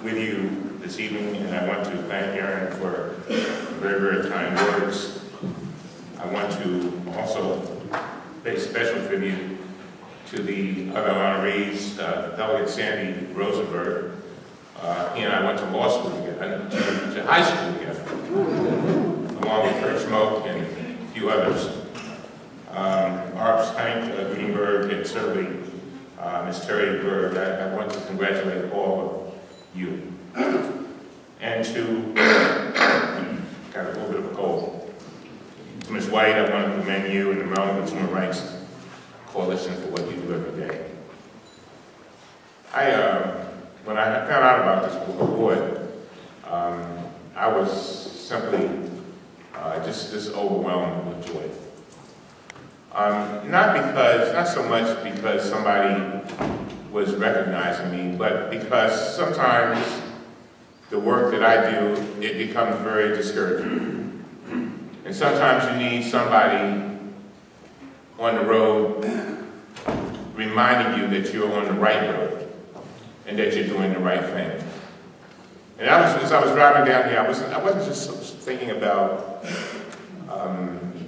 with you this evening, and I want to thank Aaron for very, very kind words. I want to also pay special tribute to the other honorees, Delegate Sandy Rosenberg. He and I went to law school together, to high school together, along with Kurt Schmoke and a few others. Arps, Hank Greenberg, and certainly Ms. Terry Berg. I want to congratulate all of you. And to, got a little bit of a cold, to Ms. White, I want to commend you and the Maryland Consumer Rights Coalition for what you do every day. When I found out about this award, I was simply just overwhelmed with joy. Not so much because somebody was recognizing me, but because sometimes the work that I do, it becomes very discouraging. And sometimes you need somebody on the road reminding you that you're on the right road and that you're doing the right thing. And as I was driving down here, I wasn't just thinking about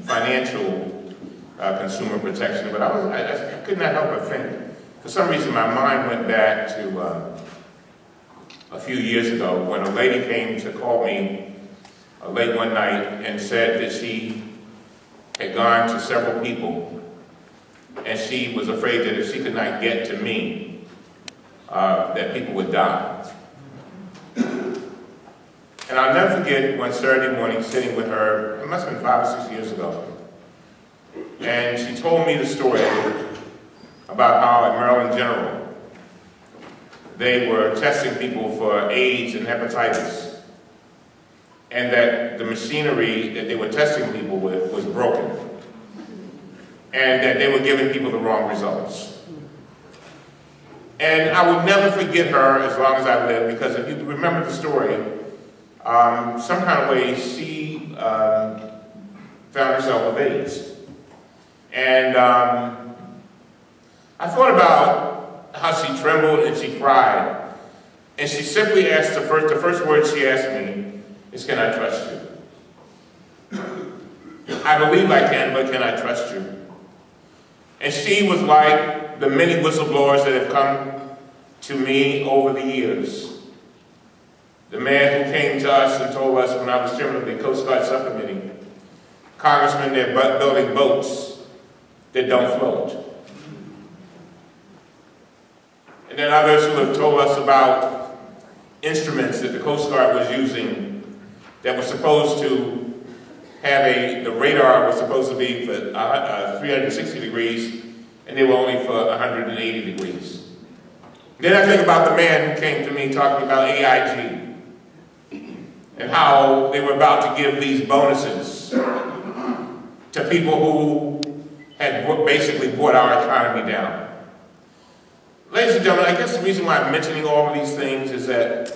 financial consumer protection, but I could not help but think. For some reason, my mind went back to a few years ago when a lady came to call me late one night and said that she had gone to several people and she was afraid that if she could not get to me, that people would die. And I'll never forget one Saturday morning sitting with her, it must have been 5 or 6 years ago, and she told me the story about how at Maryland General, they were testing people for AIDS and hepatitis, and that the machinery that they were testing people with was broken, and that they were giving people the wrong results. And I would never forget her as long as I live, because if you remember the story, some kind of way she found herself with AIDS. And I thought about how she trembled and she cried. And she simply asked, the first word she asked me is, "Can I trust you?" I believe I can, but can I trust you? And she was like the many whistleblowers that have come to me over the years. The man who came to us and told us when I was chairman of the Coast Guard Subcommittee, Congressman, they're building boats that don't float. And then others who have told us about instruments that the Coast Guard was using that were supposed to have the radar was supposed to be for 360 degrees, and they were only for 180 degrees. Then I think about the man who came to me talking about AIG and how they were about to give these bonuses to people who had basically brought our economy down. Ladies and gentlemen, I guess the reason why I'm mentioning all of these things is that,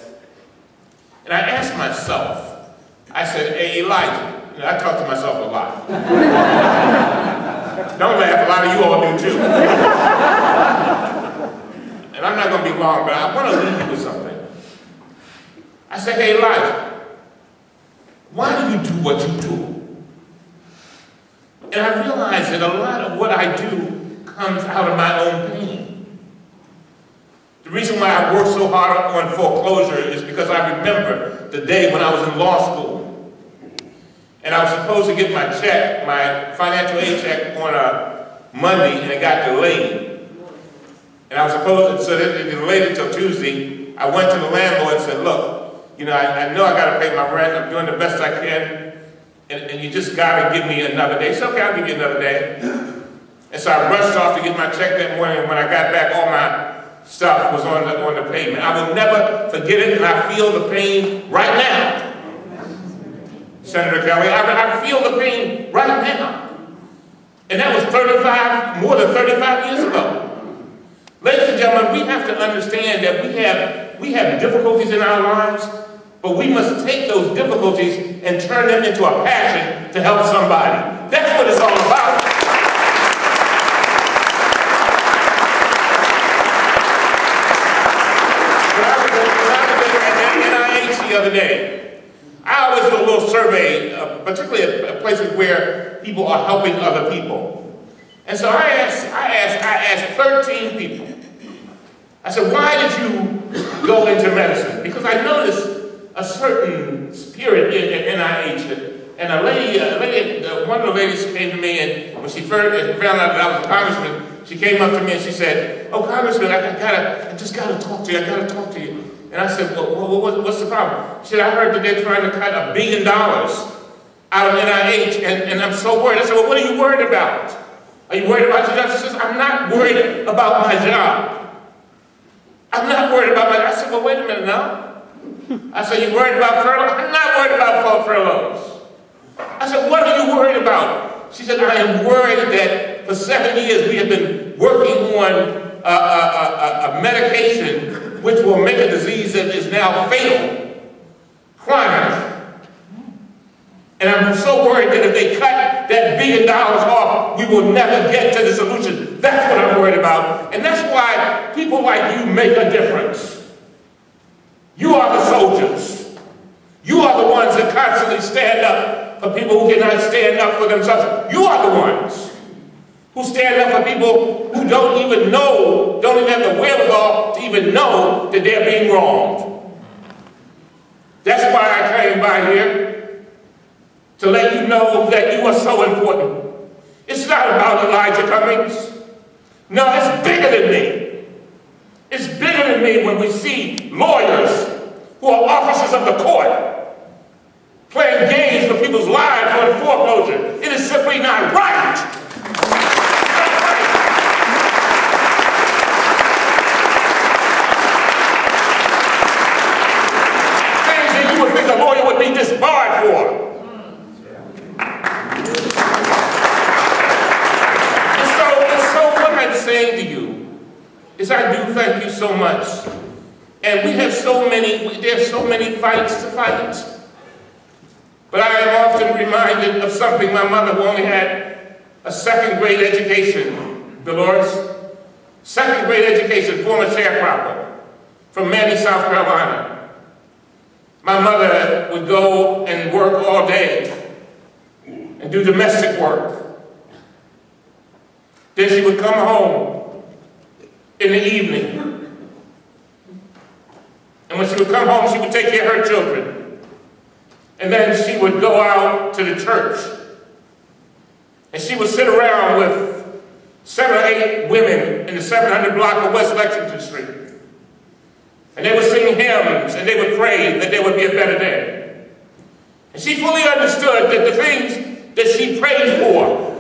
and I asked myself, I said, "Hey, Elijah," I talk to myself a lot. Don't laugh, a lot of you all do too. And I'm not going to be long, but I want to leave you with something. I said, "Hey, Elijah, why do you do what you do?" And I realized that a lot of what I do comes out of my own pain. The reason why I work so hard on foreclosure is because I remember the day when I was in law school. And I was supposed to get my check, my financial aid check on a Monday, and it got delayed. And I was supposed, so that it delayed until Tuesday. I went to the landlord and said, "Look, you know, I know I got to pay my rent. I'm doing the best I can. And you just got to give me another day." He said, "Okay, I'll give you another day." And so I rushed off to get my check that morning, and when I got back, all my stuff was on the pavement. I will never forget it, and I feel the pain right now. Senator Kelly, I feel the pain right now. And that was more than 35 years ago. Ladies and gentlemen, we have to understand that we have difficulties in our lives, but we must take those difficulties and turn them into a passion to help somebody. That's what it's all about. When I was the other day. I always do a little survey, particularly at places where people are helping other people. And so I asked 13 people. I said, why did you go into medicine? Because I noticed a certain spirit in NIH. And one of the ladies came to me, and when she found out that I was a congressman, she came up to me and she said, "Oh, Congressman, I just gotta talk to you. I gotta talk to you." And I said, well, what's the problem? She said, "I heard that they're trying to cut $1 billion out of NIH, and I'm so worried." I said, "Well, what are you worried about? Are you worried about your job?" She says, "I'm not worried about my job. I'm not worried about my..." I said, "Well, wait a minute now." I said, "You worried about furloughs?" "I'm not worried about furloughs." I said, "What are you worried about?" She said, "I am worried that for 7 years we have been working on a medication which will make a disease that is now fatal, chronic. And I'm so worried that if they cut that $1 billion off, we will never get to the solution. That's what I'm worried about. And that's why people like you make a difference. You are the soldiers. You are the ones that constantly stand up for people who cannot stand up for themselves. You are the ones who stand up for people who don't even have the wherewithal to even know that they're being wronged. That's why I came by here, to let you know that you are so important. It's not about Elijah Cummings. No, it's bigger than me. It's bigger than me when we see lawyers who are officers of the court playing games with people's lives on foreclosure. It is simply not right. Things that you would think a lawyer would be disbarred for. And so what I'm saying to you is I do thank you so much. And we have there's so many fights to fight. But I am often reminded of something my mother, who only had a second-grade education, Dolores, second-grade education, former sharecropper from Manny, South Carolina. My mother would go and work all day and do domestic work. Then she would come home in the evening. And when she would come home, she would take care of her children. And then she would go out to the church. And she would sit around with 7 or 8 women in the 700 block of West Lexington Street. And they would sing hymns, and they would pray that there would be a better day. And she fully understood that the things that she prayed for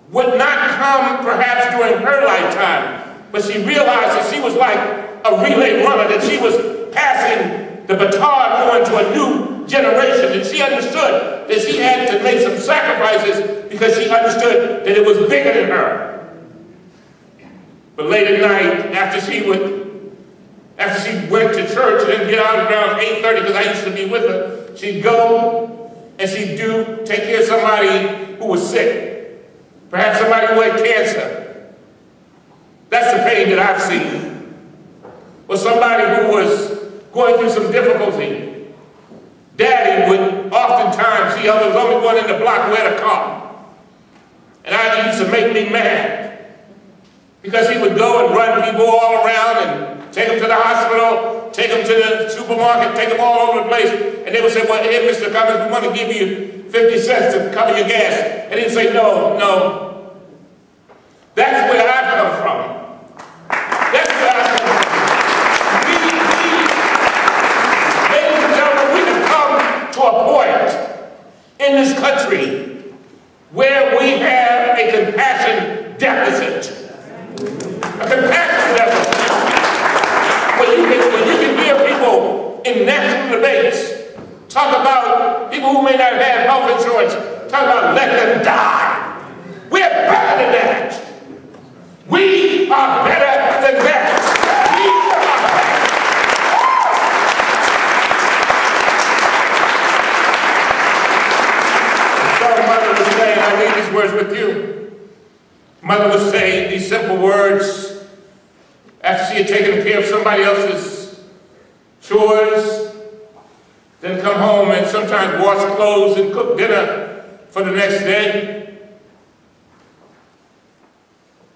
would not come perhaps during her lifetime, but she realized that she was like a relay runner, that she was passing the baton on to a new generation, and she understood that she had to make some sacrifices because she understood that it was bigger than her. But late at night, after she went to church and then get out around 8:30, because I used to be with her, she'd go and she'd take care of somebody who was sick, perhaps somebody who had cancer. That's the pain that I've seen. Or somebody who was going through some difficulty. Daddy would oftentimes, I was the only one in the block who had a car. And it used to make me mad. Because he would go and run people all around and take them to the hospital, take them to the supermarket, take them all over the place. And they would say, "Well, hey, Mr. Cummings, we want to give you 50 cents to cover your gas." And he'd say, no. That's where I've come from. That's where I've come from. To a point in this country where we have a compassion deficit. A compassion deficit. When you can hear people in national debates talk about people who may not have health insurance, talk about let them die. We're better than that. We are better than that. I leave these words with you. Mother would say these simple words after she had taken care of somebody else's chores, then come home and sometimes wash clothes and cook dinner for the next day.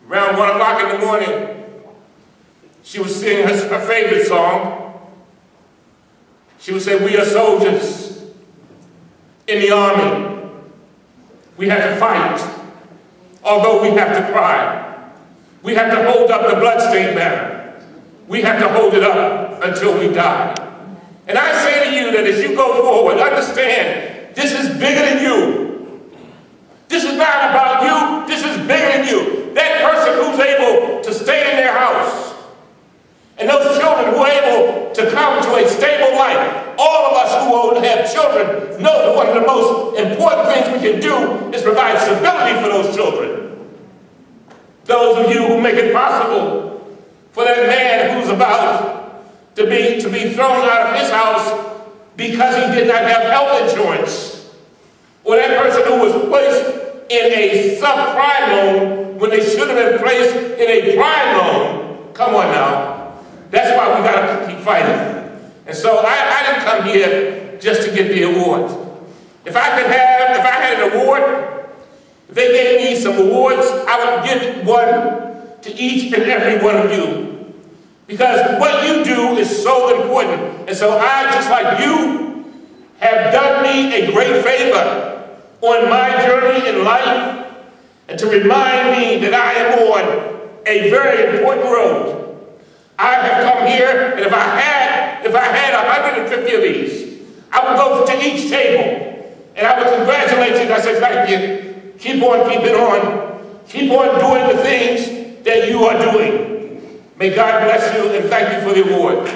Around 1 o'clock in the morning, she would sing her favorite song. She would say, "We are soldiers in the army. We have to fight, although we have to cry. We have to hold up the bloodstained banner. We have to hold it up until we die." And I say to you that as you go forward, understand, this is bigger than you. This is not about you, this is bigger than you. That person who's able to stay in their house, and those children who are able to come to a stable life. All of us who have children know that one of the most important things we can do is provide stability for those children. Those of you who make it possible for that man who's about to be thrown out of his house because he did not have health insurance, or that person who was placed in a subprime loan when they should have been placed in a prime loan. Come on now. That's why we got to keep fighting. And so I didn't come here just to get the award. If I had an award, if they gave me some awards, I would give one to each and every one of you. Because what you do is so important. And so I, just like you, have done me a great favor on my journey in life, and to remind me that I am on a very important road. I have come here, and if I had 150 of these, I would go to each table, and I would congratulate you, and I say, thank you. Keep on keeping on. Keep on doing the things that you are doing. May God bless you, and thank you for the award.